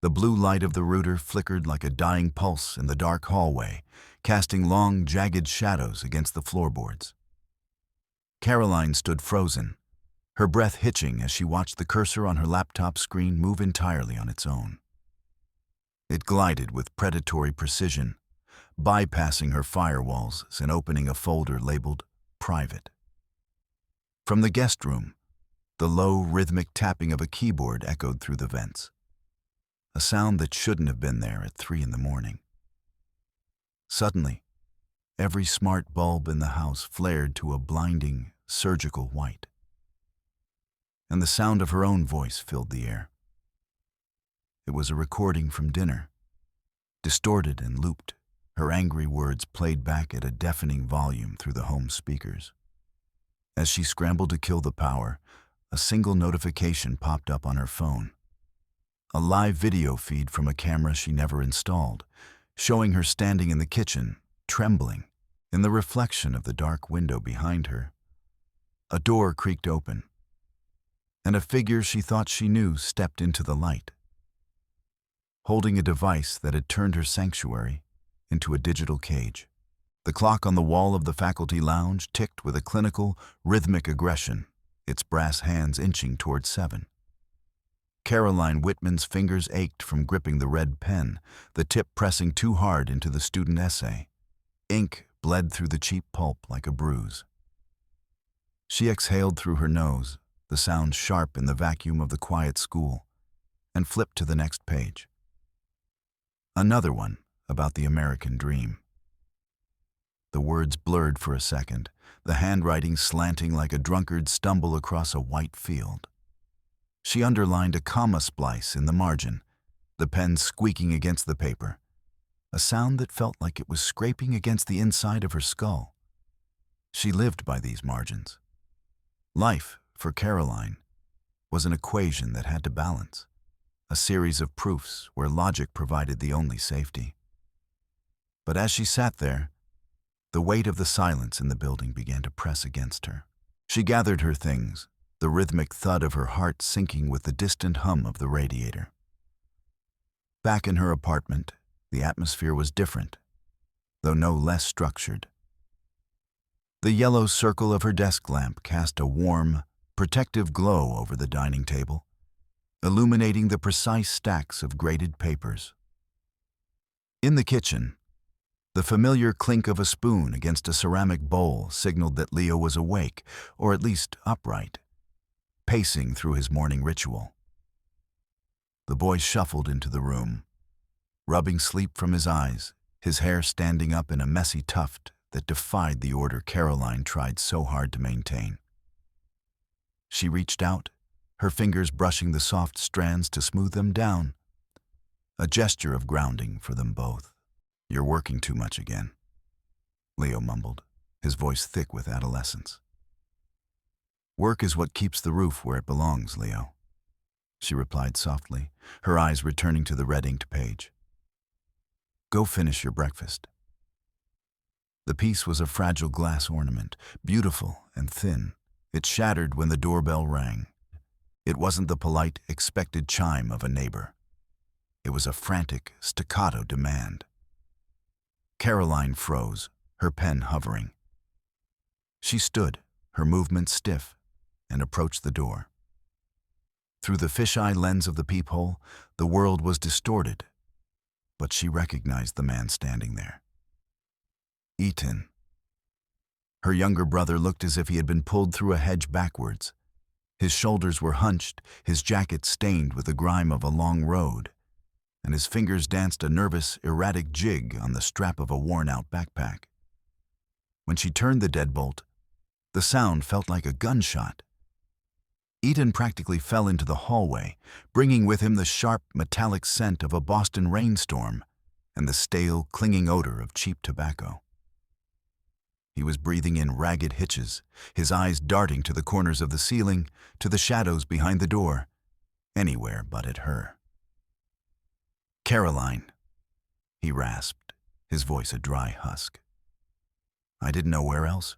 The blue light of the router flickered like a dying pulse in the dark hallway, casting long, jagged shadows against the floorboards. Caroline stood frozen, her breath hitching as she watched the cursor on her laptop screen move entirely on its own. It glided with predatory precision, bypassing her firewalls and opening a folder labeled Private. From the guest room, the low, rhythmic tapping of a keyboard echoed through the vents, a sound that shouldn't have been there at 3 a.m. Suddenly, every smart bulb in the house flared to a blinding, surgical white, and the sound of her own voice filled the air. It was a recording from dinner, distorted and looped, her angry words played back at a deafening volume through the home speakers. As she scrambled to kill the power, a single notification popped up on her phone. A live video feed from a camera she never installed, showing her standing in the kitchen, trembling. In the reflection of the dark window behind her, a door creaked open, and a figure she thought she knew stepped into the light, holding a device that had turned her sanctuary into a digital cage. The clock on the wall of the faculty lounge ticked with a clinical, rhythmic aggression, its brass hands inching toward 7. Caroline Whitman's fingers ached from gripping the red pen, the tip pressing too hard into the student essay. Ink bled through the cheap pulp like a bruise. She exhaled through her nose, the sound sharp in the vacuum of the quiet school, and flipped to the next page. Another one about the American dream. The words blurred for a second, the handwriting slanting like a drunkard's stumble across a white field. She underlined a comma splice in the margin, the pen squeaking against the paper, a sound that felt like it was scraping against the inside of her skull. She lived by these margins. Life, for Caroline, was an equation that had to balance, a series of proofs where logic provided the only safety. But as she sat there, the weight of the silence in the building began to press against her. She gathered her things, the rhythmic thud of her heart syncing with the distant hum of the radiator. Back in her apartment, the atmosphere was different, though no less structured. The yellow circle of her desk lamp cast a warm, protective glow over the dining table, illuminating the precise stacks of graded papers. In the kitchen, the familiar clink of a spoon against a ceramic bowl signaled that Leo was awake, or at least upright, pacing through his morning ritual. The boy shuffled into the room, rubbing sleep from his eyes, his hair standing up in a messy tuft that defied the order Caroline tried so hard to maintain. She reached out, her fingers brushing the soft strands to smooth them down, a gesture of grounding for them both. "You're working too much again," Leo mumbled, his voice thick with adolescence. "Work is what keeps the roof where it belongs, Leo," she replied softly, her eyes returning to the red-inked page. "Go finish your breakfast." The piece was a fragile glass ornament, beautiful and thin. It shattered when the doorbell rang. It wasn't the polite, expected chime of a neighbor. It was a frantic, staccato demand. Caroline froze, her pen hovering. She stood, her movements stiff, and approached the door. Through the fisheye lens of the peephole, the world was distorted, but she recognized the man standing there. Ethan. Her younger brother looked as if he had been pulled through a hedge backwards. His shoulders were hunched, his jacket stained with the grime of a long road, and his fingers danced a nervous, erratic jig on the strap of a worn-out backpack. When she turned the deadbolt, the sound felt like a gunshot. Ethan practically fell into the hallway, bringing with him the sharp, metallic scent of a Boston rainstorm and the stale, clinging odor of cheap tobacco. He was breathing in ragged hitches, his eyes darting to the corners of the ceiling, to the shadows behind the door, anywhere but at her. "Caroline," he rasped, his voice a dry husk. "I didn't know where else.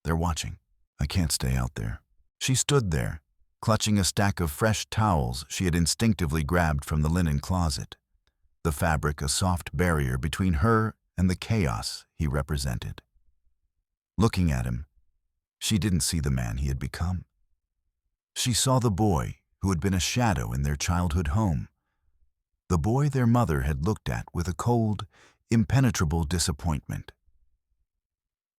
They're watching. I can't stay out there." She stood there, clutching a stack of fresh towels she had instinctively grabbed from the linen closet, the fabric a soft barrier between her and the chaos he represented. Looking at him, she didn't see the man he had become. She saw the boy who had been a shadow in their childhood home, the boy their mother had looked at with a cold, impenetrable disappointment.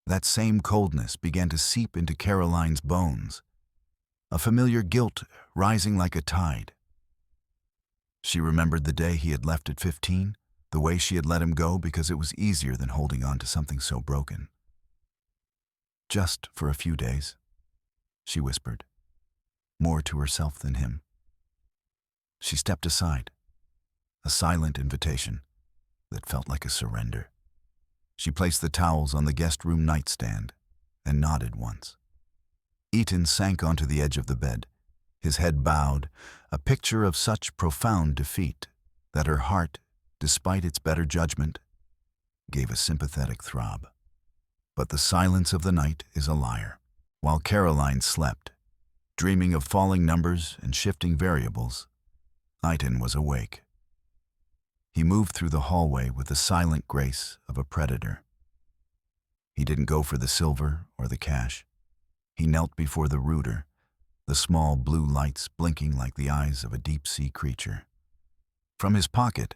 That same coldness began to seep into Caroline's bones, a familiar guilt rising like a tide. She remembered the day he had left at 15, the way she had let him go because it was easier than holding on to something so broken. "Just for a few days," she whispered, more to herself than him. She stepped aside, a silent invitation that felt like a surrender. She placed the towels on the guest room nightstand and nodded once. Eaton sank onto the edge of the bed, his head bowed, a picture of such profound defeat that her heart, despite its better judgment, gave a sympathetic throb. But the silence of the night is a liar. While Caroline slept, dreaming of falling numbers and shifting variables, Eaton was awake. He moved through the hallway with the silent grace of a predator. He didn't go for the silver or the cash. He knelt before the router, the small blue lights blinking like the eyes of a deep-sea creature. From his pocket,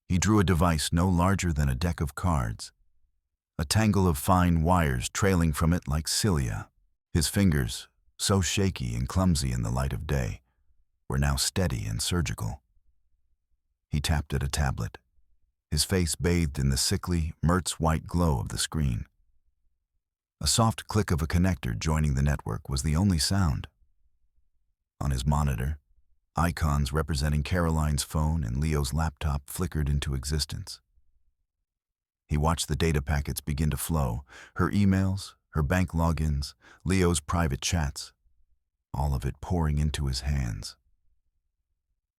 he drew a device no larger than a deck of cards, a tangle of fine wires trailing from it like cilia. His fingers, so shaky and clumsy in the light of day, were now steady and surgical. He tapped at a tablet, his face bathed in the sickly, Mertz-white glow of the screen. A soft click of a connector joining the network was the only sound. On his monitor, icons representing Caroline's phone and Leo's laptop flickered into existence. He watched the data packets begin to flow, her emails, her bank logins, Leo's private chats, all of it pouring into his hands.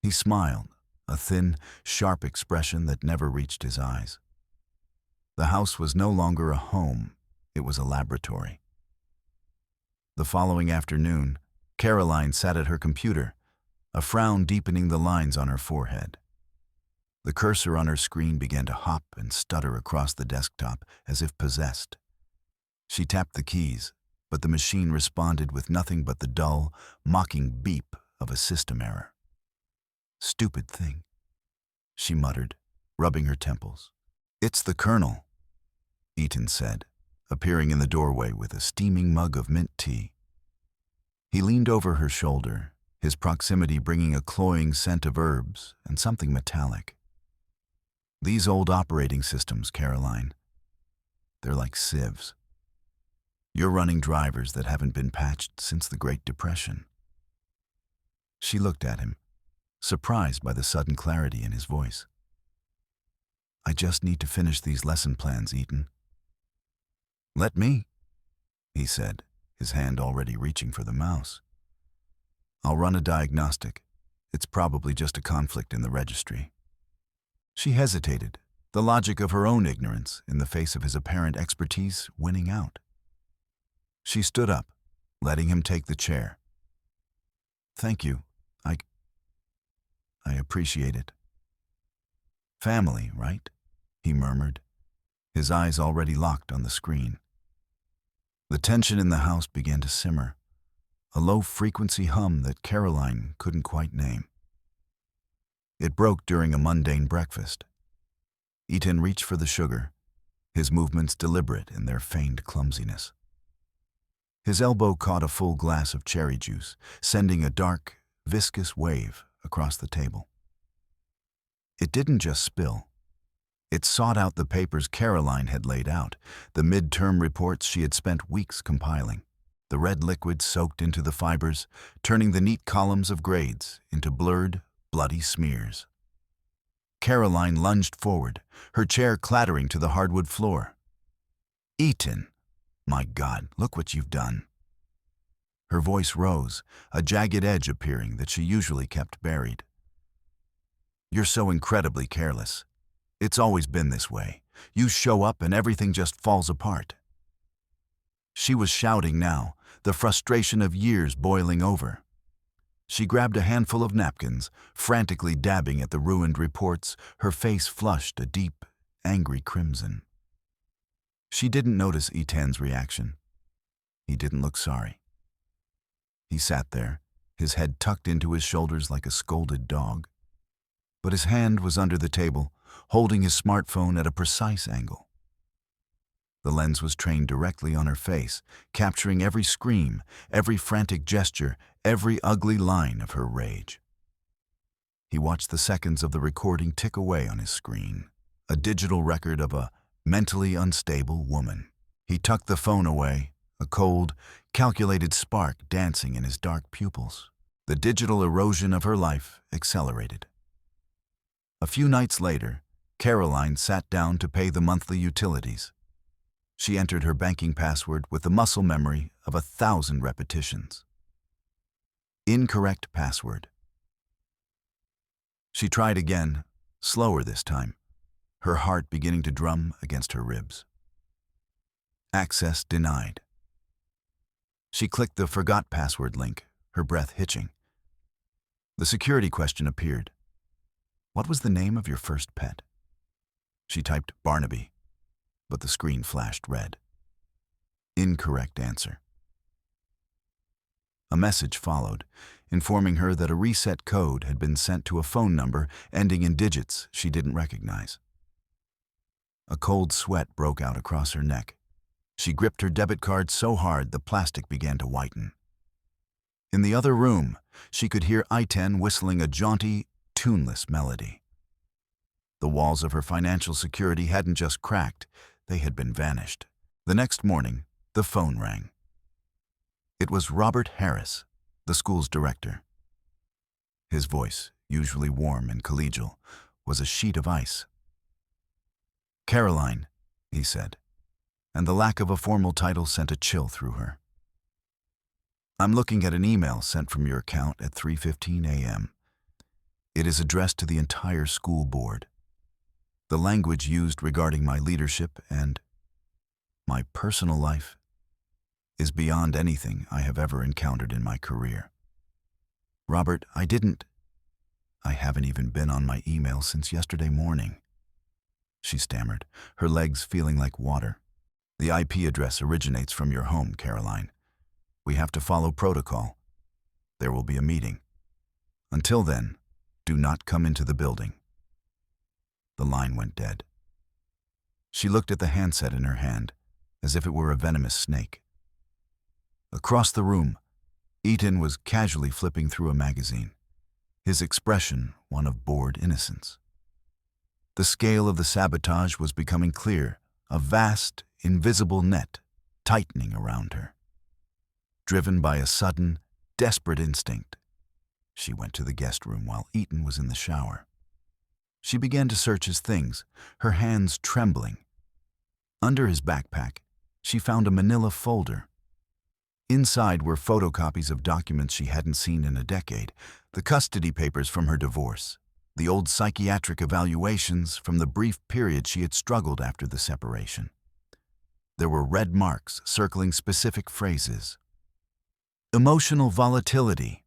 He smiled, a thin, sharp expression that never reached his eyes. The house was no longer a home, it was a laboratory. The following afternoon, Caroline sat at her computer, a frown deepening the lines on her forehead. The cursor on her screen began to hop and stutter across the desktop as if possessed. She tapped the keys, but the machine responded with nothing but the dull, mocking beep of a system error. "Stupid thing," she muttered, rubbing her temples. "It's the Colonel," Eaton said, appearing in the doorway with a steaming mug of mint tea. He leaned over her shoulder, his proximity bringing a cloying scent of herbs and something metallic. "These old operating systems, Caroline, they're like sieves. You're running drivers that haven't been patched since the Great Depression." She looked at him, surprised by the sudden clarity in his voice. "I just need to finish these lesson plans, Eaton." "Let me," he said, his hand already reaching for the mouse. "I'll run a diagnostic. It's probably just a conflict in the registry." She hesitated, the logic of her own ignorance in the face of his apparent expertise winning out. She stood up, letting him take the chair. "Thank you. I appreciate it." "Family, right?" he murmured, his eyes already locked on the screen. The tension in the house began to simmer, a low-frequency hum that Caroline couldn't quite name. It broke during a mundane breakfast. Eaton reached for the sugar, his movements deliberate in their feigned clumsiness. His elbow caught a full glass of cherry juice, sending a dark, viscous wave across the table. It didn't just spill. It sought out the papers Caroline had laid out, the midterm reports she had spent weeks compiling. The red liquid soaked into the fibers, turning the neat columns of grades into blurred, bloody smears. Caroline lunged forward, her chair clattering to the hardwood floor. "Eaton, my God, look what you've done." Her voice rose, a jagged edge appearing that she usually kept buried. "You're so incredibly careless. It's always been this way. You show up and everything just falls apart." She was shouting now, the frustration of years boiling over. She grabbed a handful of napkins, frantically dabbing at the ruined reports, her face flushed a deep, angry crimson. She didn't notice Etan's reaction. He didn't look sorry. He sat there, his head tucked into his shoulders like a scolded dog. But his hand was under the table, holding his smartphone at a precise angle. The lens was trained directly on her face, capturing every scream, every frantic gesture, every ugly line of her rage. He watched the seconds of the recording tick away on his screen, a digital record of a mentally unstable woman. He tucked the phone away, a cold, calculated spark dancing in his dark pupils. The digital erosion of her life accelerated. A few nights later, Caroline sat down to pay the monthly utilities. She entered her banking password with the muscle memory of 1,000 repetitions. Incorrect password. She tried again, slower this time, her heart beginning to drum against her ribs. Access denied. She clicked the forgot password link, her breath hitching. The security question appeared. What was the name of your first pet? She typed Barnaby, but the screen flashed red. Incorrect answer. A message followed, informing her that a reset code had been sent to a phone number ending in digits she didn't recognize. A cold sweat broke out across her neck. She gripped her debit card so hard the plastic began to whiten. In the other room, she could hear Iten whistling a jaunty, tuneless melody. The walls of her financial security hadn't just cracked, they had been vanished. The next morning, the phone rang. It was Robert Harris, the school's director. His voice, usually warm and collegial, was a sheet of ice. Caroline, he said, and the lack of a formal title sent a chill through her. I'm looking at an email sent from your account at 3:15 a.m. It is addressed to the entire school board. The language used regarding my leadership and my personal life is beyond anything I have ever encountered in my career. Robert, I haven't even been on my email since yesterday morning. She stammered, her legs feeling like water. The IP address originates from your home, Caroline. We have to follow protocol. There will be a meeting. Until then, do not come into the building. The line went dead. She looked at the handset in her hand, as if it were a venomous snake. Across the room, Eaton was casually flipping through a magazine, his expression one of bored innocence. The scale of the sabotage was becoming clear, a vast, invisible net tightening around her. Driven by a sudden, desperate instinct, she went to the guest room while Eaton was in the shower. She began to search his things, her hands trembling. Under his backpack, she found a manila folder. Inside were photocopies of documents she hadn't seen in a decade, the custody papers from her divorce, the old psychiatric evaluations from the brief period she had struggled after the separation. There were red marks circling specific phrases. Emotional volatility.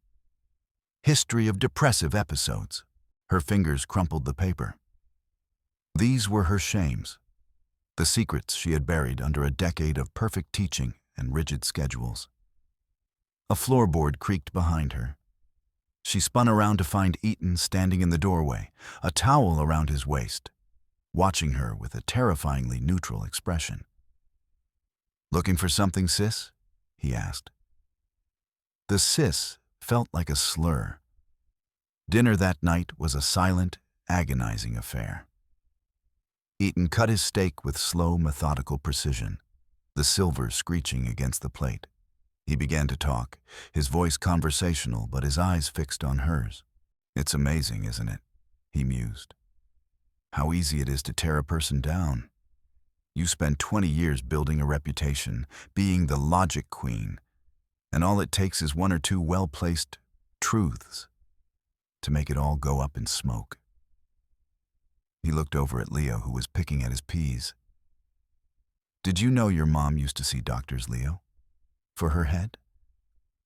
History of depressive episodes. Her fingers crumpled the paper. These were her shames, the secrets she had buried under a decade of perfect teaching and rigid schedules. A floorboard creaked behind her. She spun around to find Eaton standing in the doorway, a towel around his waist, watching her with a terrifyingly neutral expression. "Looking for something, sis?" he asked. The sis felt like a slur. Dinner that night was a silent, agonizing affair. Eaton cut his steak with slow, methodical precision, the silver screeching against the plate. He began to talk, his voice conversational but his eyes fixed on hers. "It's amazing, isn't it?" he mused. "How easy it is to tear a person down. You spend 20 years building a reputation, being the logic queen, and all it takes is one or two well-placed truths to make it all go up in smoke." He looked over at Leo, who was picking at his peas. "Did you know your mom used to see doctors, Leo? For her head?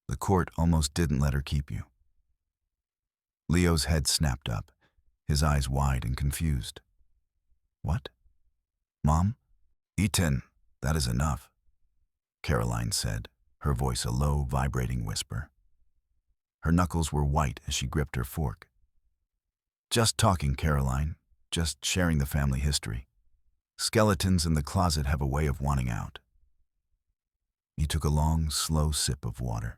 The court almost didn't let her keep you. Leo's head snapped up, his eyes wide and confused. What? Mom? Ethan, that is enough, Caroline said, her voice a low, vibrating whisper. Her knuckles were white as she gripped her fork. Just talking, Caroline. Just sharing the family history. Skeletons in the closet have a way of wanting out. He took a long, slow sip of water.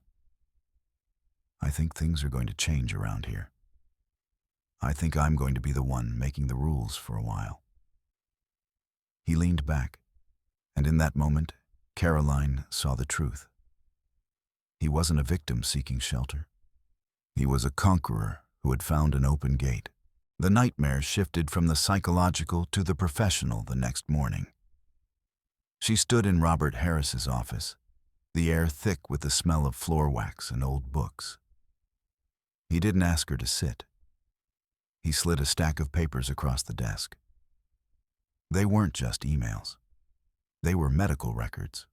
I think things are going to change around here. I think I'm going to be the one making the rules for a while. He leaned back, and in that moment, Caroline saw the truth. He wasn't a victim seeking shelter. He was a conqueror who had found an open gate. The nightmare shifted from the psychological to the professional the next morning. She stood in Robert Harris's office, the air thick with the smell of floor wax and old books. He didn't ask her to sit. He slid a stack of papers across the desk. They weren't just emails. They were medical records,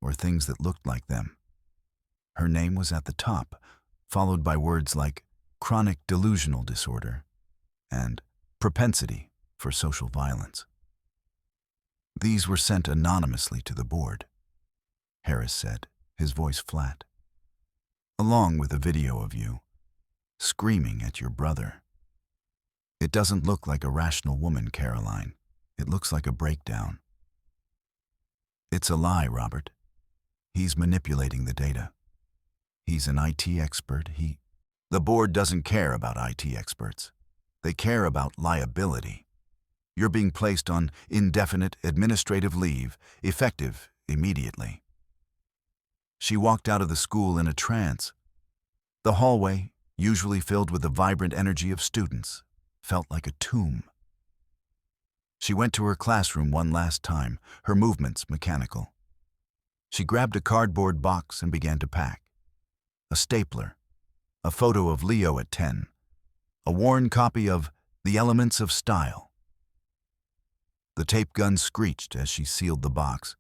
or things that looked like them. Her name was at the top, followed by words like chronic delusional disorder and propensity for social violence. These were sent anonymously to the board, Harris said, his voice flat, along with a video of you screaming at your brother. It doesn't look like a rational woman, Caroline. It looks like a breakdown. It's a lie, Robert. He's manipulating the data. He's an IT expert. The board doesn't care about IT experts. They care about liability. You're being placed on indefinite administrative leave, effective immediately. She walked out of the school in a trance. The hallway, usually filled with the vibrant energy of students, felt like a tomb. She went to her classroom one last time, her movements mechanical. She grabbed a cardboard box and began to pack. A stapler, a photo of Leo at 10, a worn copy of The Elements of Style. The tape gun screeched as she sealed the box,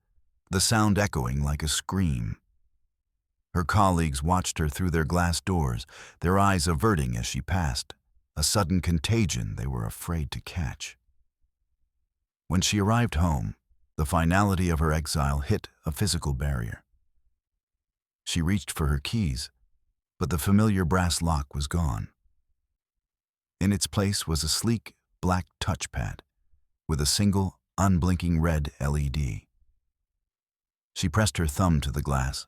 the sound echoing like a scream. Her colleagues watched her through their glass doors, their eyes averting as she passed, a sudden contagion they were afraid to catch. When she arrived home, the finality of her exile hit a physical barrier. She reached for her keys, but the familiar brass lock was gone. In its place was a sleek, black touchpad with a single, unblinking red LED. She pressed her thumb to the glass,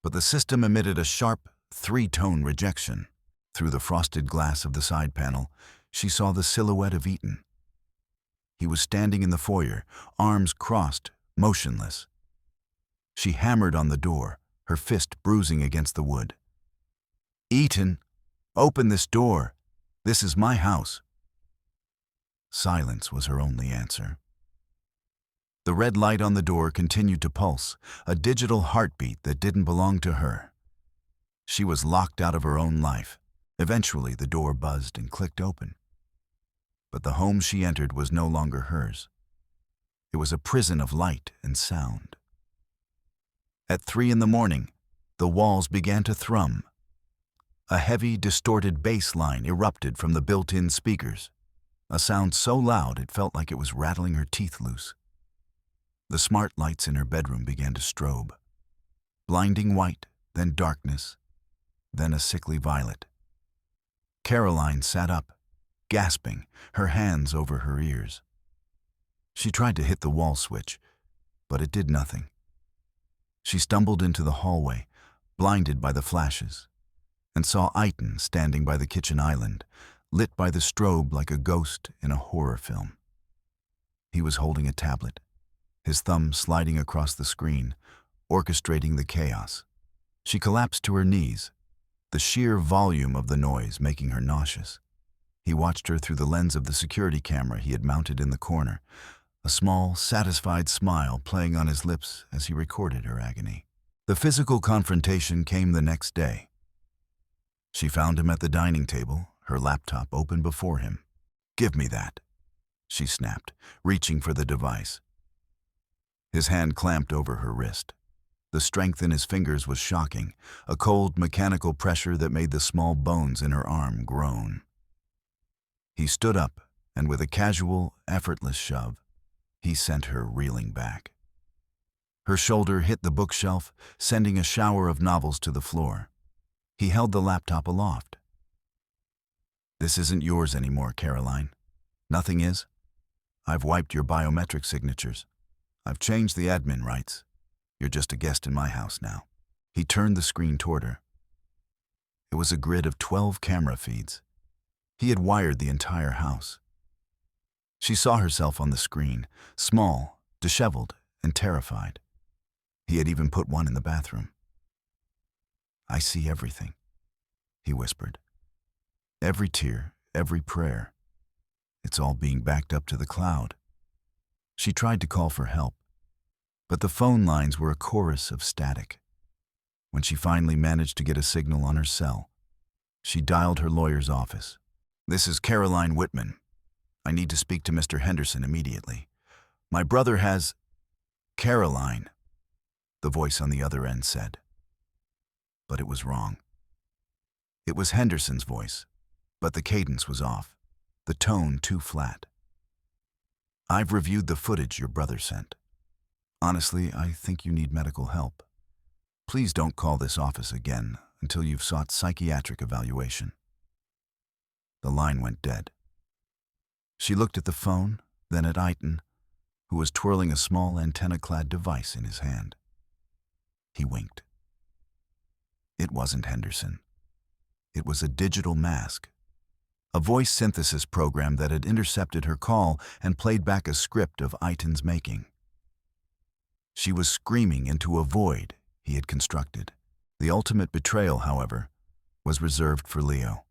but the system emitted a sharp, three-tone rejection. Through the frosted glass of the side panel, she saw the silhouette of Ethan. He was standing in the foyer, arms crossed, motionless. She hammered on the door, her fist bruising against the wood. Ethan, open this door. This is my house. Silence was her only answer. The red light on the door continued to pulse, a digital heartbeat that didn't belong to her. She was locked out of her own life. Eventually, the door buzzed and clicked open. But the home she entered was no longer hers. It was a prison of light and sound. At 3 a.m, the walls began to thrum. A heavy, distorted bass line erupted from the built-in speakers, a sound so loud it felt like it was rattling her teeth loose. The smart lights in her bedroom began to strobe. Blinding white, then darkness, then a sickly violet. Caroline sat up, gasping, her hands over her ears. She tried to hit the wall switch, but it did nothing. She stumbled into the hallway, blinded by the flashes, and saw Eitan standing by the kitchen island, lit by the strobe like a ghost in a horror film. He was holding a tablet, his thumb sliding across the screen, orchestrating the chaos. She collapsed to her knees, the sheer volume of the noise making her nauseous. He watched her through the lens of the security camera he had mounted in the corner, a small, satisfied smile playing on his lips as he recorded her agony. The physical confrontation came the next day. She found him at the dining table, her laptop open before him. "Give me that," she snapped, reaching for the device. His hand clamped over her wrist. The strength in his fingers was shocking, a cold, mechanical pressure that made the small bones in her arm groan. He stood up, and with a casual, effortless shove, he sent her reeling back. Her shoulder hit the bookshelf, sending a shower of novels to the floor. He held the laptop aloft. "This isn't yours anymore, Caroline. Nothing is. I've wiped your biometric signatures. I've changed the admin rights. You're just a guest in my house now." He turned the screen toward her. It was a grid of 12 camera feeds. He had wired the entire house. She saw herself on the screen, small, disheveled, and terrified. He had even put one in the bathroom. "I see everything," he whispered. "Every tear, every prayer. It's all being backed up to the cloud." She tried to call for help, but the phone lines were a chorus of static. When she finally managed to get a signal on her cell, she dialed her lawyer's office. "This is Caroline Whitman. I need to speak to Mr. Henderson immediately. My brother has—" "Caroline," the voice on the other end said. But it was wrong. It was Henderson's voice, but the cadence was off, the tone too flat. "I've reviewed the footage your brother sent. Honestly, I think you need medical help. Please don't call this office again until you've sought psychiatric evaluation." The line went dead. She looked at the phone, then at Eitan, who was twirling a small antenna-clad device in his hand. He winked. It wasn't Henderson. It was a digital mask, a voice synthesis program that had intercepted her call and played back a script of Eitan's making. She was screaming into a void he had constructed. The ultimate betrayal, however, was reserved for Leo.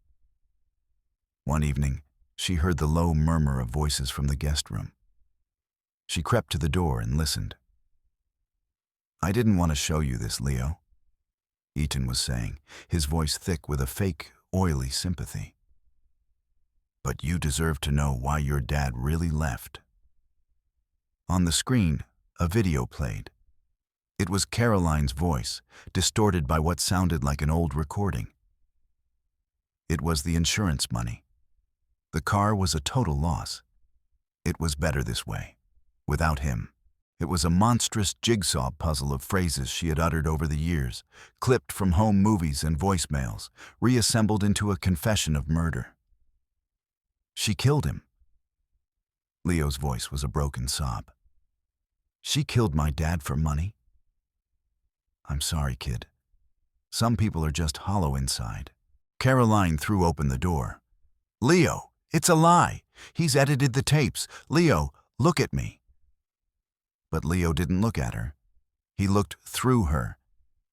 One evening, she heard the low murmur of voices from the guest room. She crept to the door and listened. "I didn't want to show you this, Leo," Eitan was saying, his voice thick with a fake, oily sympathy. "But you deserve to know why your dad really left." On the screen, a video played. It was Caroline's voice, distorted by what sounded like an old recording. It was the insurance money. The car was a total loss. It was better this way, without him. It was a monstrous jigsaw puzzle of phrases she had uttered over the years, clipped from home movies and voicemails, reassembled into a confession of murder. "She killed him." Leo's voice was a broken sob. "She killed my dad for money?" "I'm sorry, kid. Some people are just hollow inside." Caroline threw open the door. "Leo, it's a lie. He's edited the tapes. Leo, look at me." But Leo didn't look at her. He looked through her,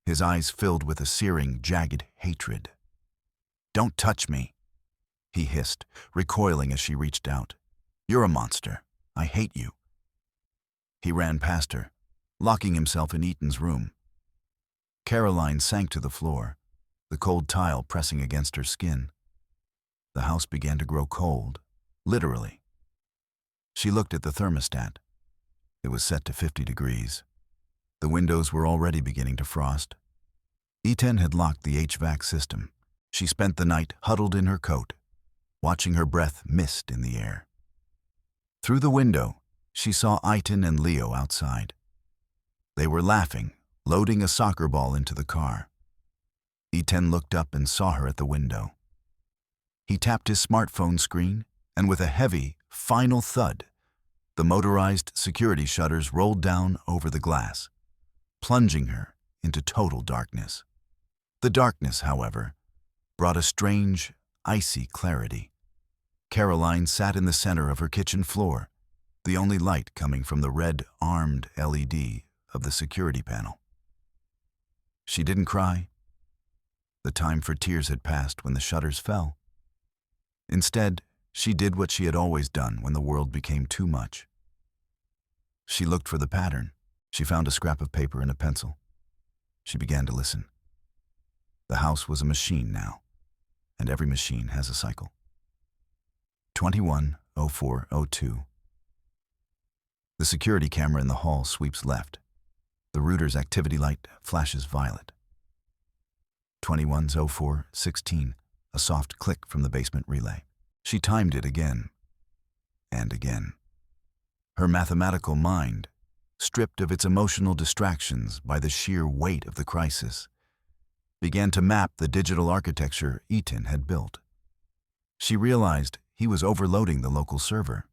his eyes filled with a searing, jagged hatred. "Don't touch me," he hissed, recoiling as she reached out. "You're a monster. I hate you." He ran past her, locking himself in Eitan's room. Caroline sank to the floor, the cold tile pressing against her skin. The house began to grow cold, literally. She looked at the thermostat. It was set to 50 degrees. The windows were already beginning to frost. Eitan had locked the HVAC system. She spent the night huddled in her coat, watching her breath mist in the air. Through the window, she saw Eitan and Leo outside. They were laughing, loading a soccer ball into the car. Eitan looked up and saw her at the window. He tapped his smartphone screen, and with a heavy, final thud, the motorized security shutters rolled down over the glass, plunging her into total darkness. The darkness, however, brought a strange, icy clarity. Caroline sat in the center of her kitchen floor, the only light coming from the red, armed LED of the security panel. She didn't cry. The time for tears had passed when the shutters fell. Instead, she did what she had always done when the world became too much. She looked for the pattern. She found a scrap of paper and a pencil. She began to listen. The house was a machine now, and every machine has a cycle. 21:04:02. The security camera in the hall sweeps left. The router's activity light flashes violet. 21:04:16. A soft click from the basement relay. She timed it again and again. Her mathematical mind, stripped of its emotional distractions by the sheer weight of the crisis, began to map the digital architecture Eaton had built. She realized he was overloading the local server.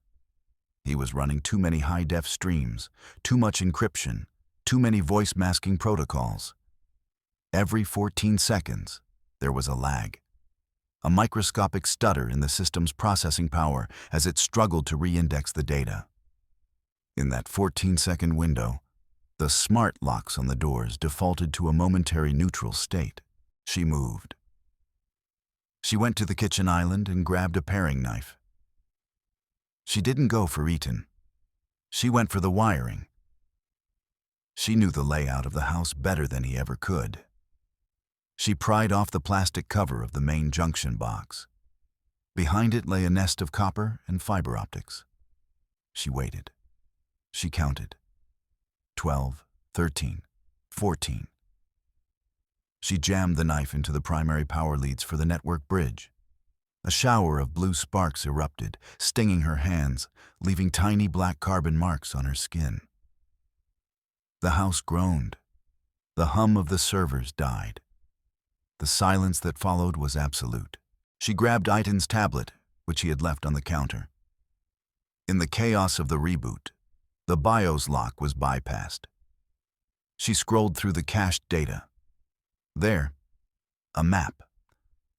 He was running too many high-def streams, too much encryption, too many voice masking protocols. Every 14 seconds, there was a lag, a microscopic stutter in the system's processing power as it struggled to re-index the data. In that 14-second window, the smart locks on the doors defaulted to a momentary neutral state. She moved. She went to the kitchen island and grabbed a paring knife. She didn't go for Eaton. She went for the wiring. She knew the layout of the house better than he ever could. She pried off the plastic cover of the main junction box. Behind it lay a nest of copper and fiber optics. She waited. She counted. 12, 13, 14. She jammed the knife into the primary power leads for the network bridge. A shower of blue sparks erupted, stinging her hands, leaving tiny black carbon marks on her skin. The house groaned. The hum of the servers died. The silence that followed was absolute. She grabbed Eaton's tablet, which he had left on the counter. In the chaos of the reboot, the BIOS lock was bypassed. She scrolled through the cached data. There, a map.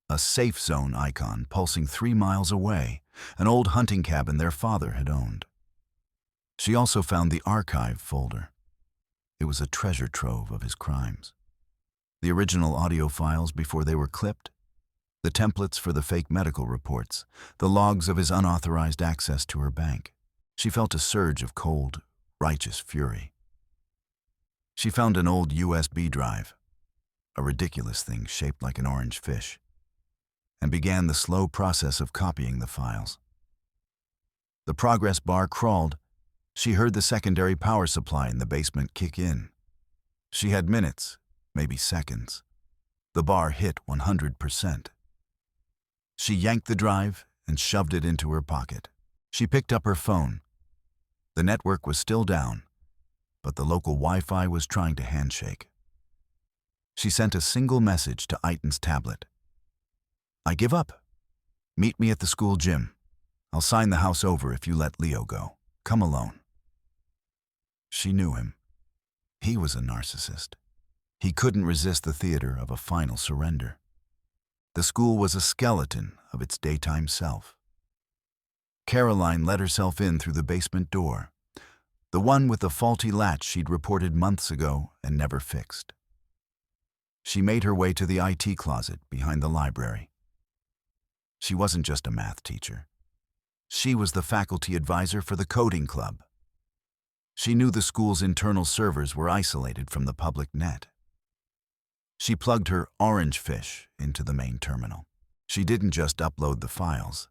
A safe zone icon pulsing 3 miles away, an old hunting cabin their father had owned. She also found the archive folder. It was a treasure trove of his crimes. The original audio files before they were clipped, the templates for the fake medical reports, the logs of his unauthorized access to her bank. She felt a surge of cold, righteous fury. She found an old USB drive, a ridiculous thing shaped like an orange fish, and began the slow process of copying the files. The progress bar crawled. She heard the secondary power supply in the basement kick in. She had minutes, maybe seconds. The bar hit 100%. She yanked the drive and shoved it into her pocket. She picked up her phone. The network was still down, but the local Wi-Fi was trying to handshake. She sent a single message to Eaton's tablet. "I give up. Meet me at the school gym. I'll sign the house over if you let Leo go. Come alone." She knew him. He was a narcissist. He couldn't resist the theater of a final surrender. The school was a skeleton of its daytime self. Caroline let herself in through the basement door, the one with the faulty latch she'd reported months ago and never fixed. She made her way to the IT closet behind the library. She wasn't just a math teacher. She was the faculty advisor for the coding club. She knew the school's internal servers were isolated from the public net. She plugged her orange fish into the main terminal. She didn't just upload the files.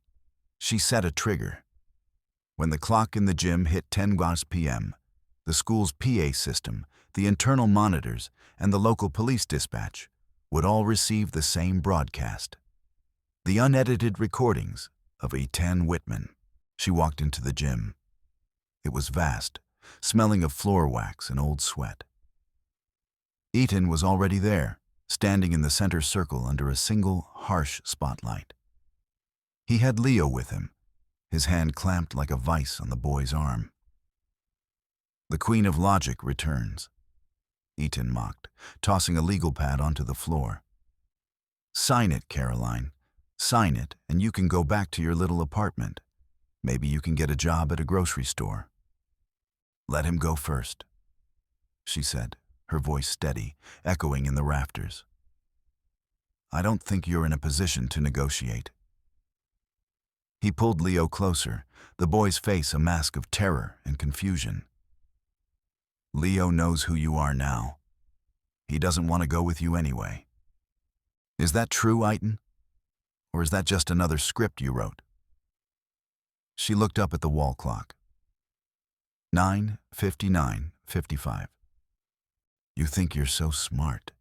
She set a trigger. When the clock in the gym hit 10 p.m., the school's PA system, the internal monitors, and the local police dispatch would all receive the same broadcast. The unedited recordings of Whitman. She walked into the gym. It was vast, smelling of floor wax and old sweat. Eaton was already there, standing in the center circle under a single, harsh spotlight. He had Leo with him, his hand clamped like a vice on the boy's arm. "The Queen of Logic returns," Eaton mocked, tossing a legal pad onto the floor. "Sign it, Caroline. Sign it, and you can go back to your little apartment. Maybe you can get a job at a grocery store." "Let him go first," she said, her voice steady, echoing in the rafters. "I don't think you're in a position to negotiate." He pulled Leo closer, the boy's face a mask of terror and confusion. "Leo knows who you are now. He doesn't want to go with you anyway." "Is that true, Eaton? Or is that just another script you wrote?" She looked up at the wall clock. 9:59:55. You think you're so smart,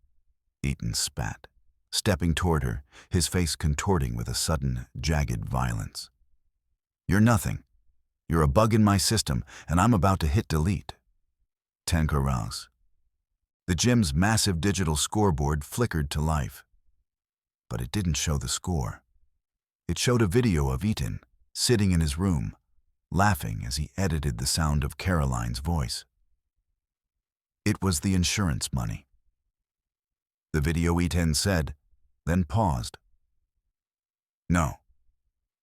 Eaton spat, stepping toward her, his face contorting with a sudden, jagged violence. You're nothing. You're a bug in my system, and I'm about to hit delete. 10 corrals. The gym's massive digital scoreboard flickered to life. But it didn't show the score. It showed a video of Eaton, sitting in his room, laughing as he edited the sound of Caroline's voice. It was the insurance money. The video, Eaton said, then paused. No.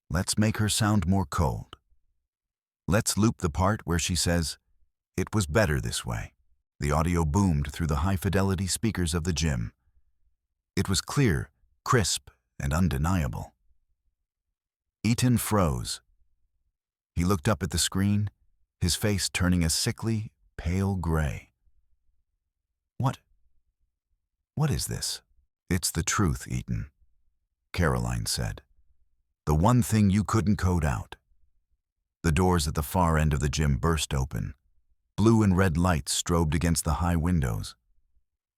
Let's make her sound more cold. Let's loop the part where she says, "It was better this way." The audio boomed through the high-fidelity speakers of the gym. It was clear, crisp, and undeniable. Eaton froze. He looked up at the screen, his face turning a sickly, pale gray. What is this? It's the truth, Eaton, Caroline said. The one thing you couldn't code out. The doors at the far end of the gym burst open. Blue and red lights strobed against the high windows.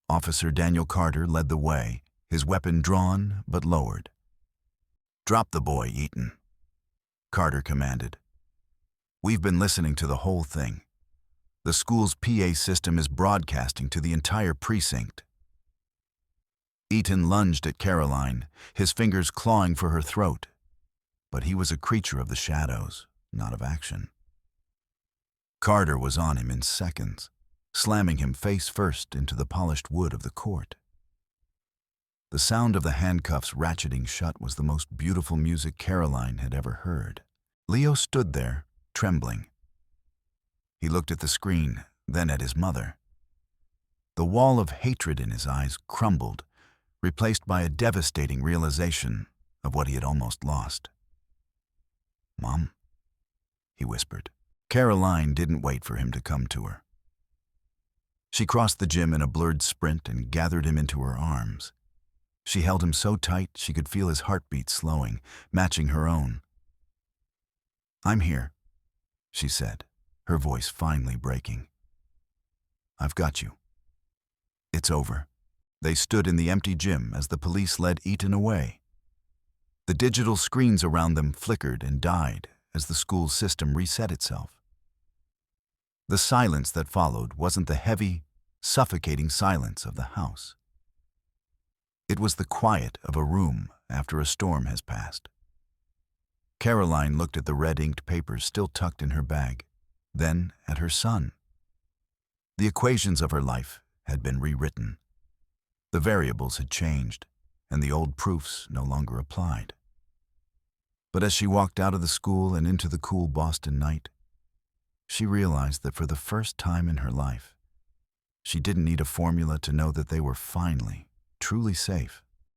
Officer Daniel Carter led the way, his weapon drawn but lowered. Drop the boy, Eaton, Carter commanded. We've been listening to the whole thing. The school's PA system is broadcasting to the entire precinct. Eaton lunged at Caroline, his fingers clawing for her throat. But he was a creature of the shadows, not of action. Carter was on him in seconds, slamming him face first into the polished wood of the court. The sound of the handcuffs ratcheting shut was the most beautiful music Caroline had ever heard. Leo stood there, trembling. He looked at the screen, then at his mother. The wall of hatred in his eyes crumbled, replaced by a devastating realization of what he had almost lost. "Mom?" he whispered. Caroline didn't wait for him to come to her. She crossed the gym in a blurred sprint and gathered him into her arms. She held him so tight she could feel his heartbeat slowing, matching her own. "I'm here," she said, her voice finally breaking. "I've got you. It's over." They stood in the empty gym as the police led Eaton away. The digital screens around them flickered and died as the school system reset itself. The silence that followed wasn't the heavy, suffocating silence of the house. It was the quiet of a room after a storm has passed. Caroline looked at the red-inked papers still tucked in her bag, then at her son. The equations of her life had been rewritten. The variables had changed, and the old proofs no longer applied. But as she walked out of the school and into the cool Boston night, she realized that for the first time in her life, she didn't need a formula to know that they were finally, truly safe.